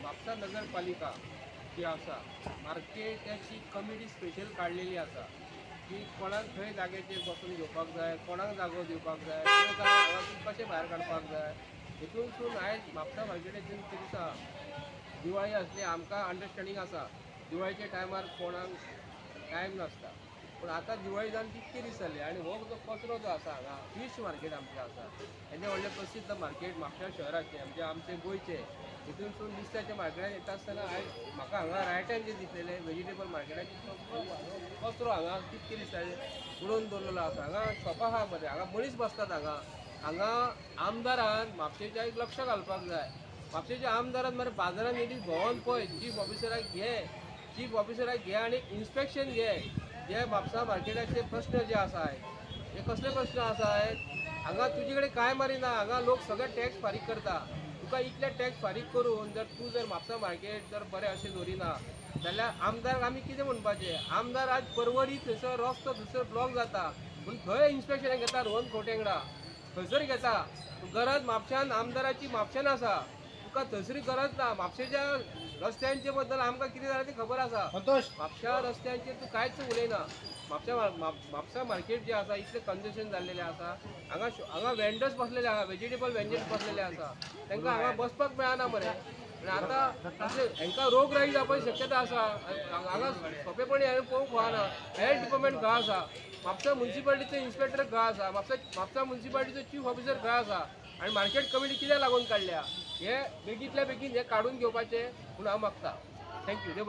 म्हापसा नगरपालिका जी आसा मार्केटाची committee special काडलेली आसा की कोणाक खंय जाग्याचेर बसून घेवपाक जाय, कोणाक जागो दिवपाक जाय, हांगासून कशें भायर काडपाक जाय, हितूनसून आयज म्हापसा मार्केटाचेर दिसा दिवाळी असली आमकां अंडरस्टँडींग आसा दिवाळीच्या टायमार कोणाक टायम नासता, पूण आतां दिवाळी जावन कितके दीस जाले आनी हो जो कचरो जो आसा हांगा फिश मार्केट आमचें आसा हेजें व्हडलें प्रसिद्ध मार्केट म्हापशा शहराचें म्हणजे आमचें गोंयचें हितूनसून नुस्त्याच्या मार्केटान येता आसतना आयज म्हाका हांगा रायटान जें दिसलेलें वेजिटेबल मार्केटाचें कचरो हांगा कितके दीस जाले उडोवन दवरलेलो आसा. हांगा शॉपां आहा मरे, हांगा मनीस बसतात, हांगा आमदारान म्हापशेच्या एक लक्ष घालपाक जाय. म्हापशेच्या आमदारान मरे बाजारान येयली भोंवोन पळय, चीफ ऑफिसराक घे आनी इन्स्पेक्शन घे जे म्हापसा मार्केटाचे प्रश्न जे आसात हे कसले प्रश्न आसात. हांगा तुजे कडेन कांय मारिना, हांगा लोक सगळे टॅक्स फारीक करता. तुका इतले टॅक्स फारीक करून जर म्हापसा मार्केट जर बरें अशें दवरिना जाल्यार आमदार आमी कितें म्हणपाचें. आमदार आज परवरी थंयसर रस्तो थंयसर ब्लॉक जाता पूण थंय इन्स्पेक्शन घेता रोहन खोटेंगडा थंयसर घेता. गरज म्हापशान आमदाराची म्हापशान आसा, तुका थंयसरी गरज ना. म्हापशेच्या रस्त्यांचे बद्दल आमकां कितें जालें तें खबर आसा. म्हापशा रस्त्यांचेर तूं कांयच उलयना. म्हापसा मार्केट जे आसा इतलें कंजेशन जाल्लेलें आसा. हांगा वेंडर्स बसलेले आसा, वेजिटेबल वेंडर्स बसलेले आसा, तांकां हांगा बसपाक मेळना मरे. आनी आतां हांकां रोगराई जावपाची शक्यता आसा. हांगा सोंपेपणी हांवें पळोवंक कळना. हेल्थ डिपार्टमेंट खंय आसा, म्हापसा म्युन्सिपालिटीचो इन्स्पेक्टर खंय आसा, म्हापसा म्युन्सिपालिटीचो चीफ ऑफिसर खंय आसा आनी मार्केट कमिटी कित्याक लागून काडल्या हे बेगींतल्या बेगीन हे काडून घेवपाचें म्हूण हांव मागता. थँक्यू.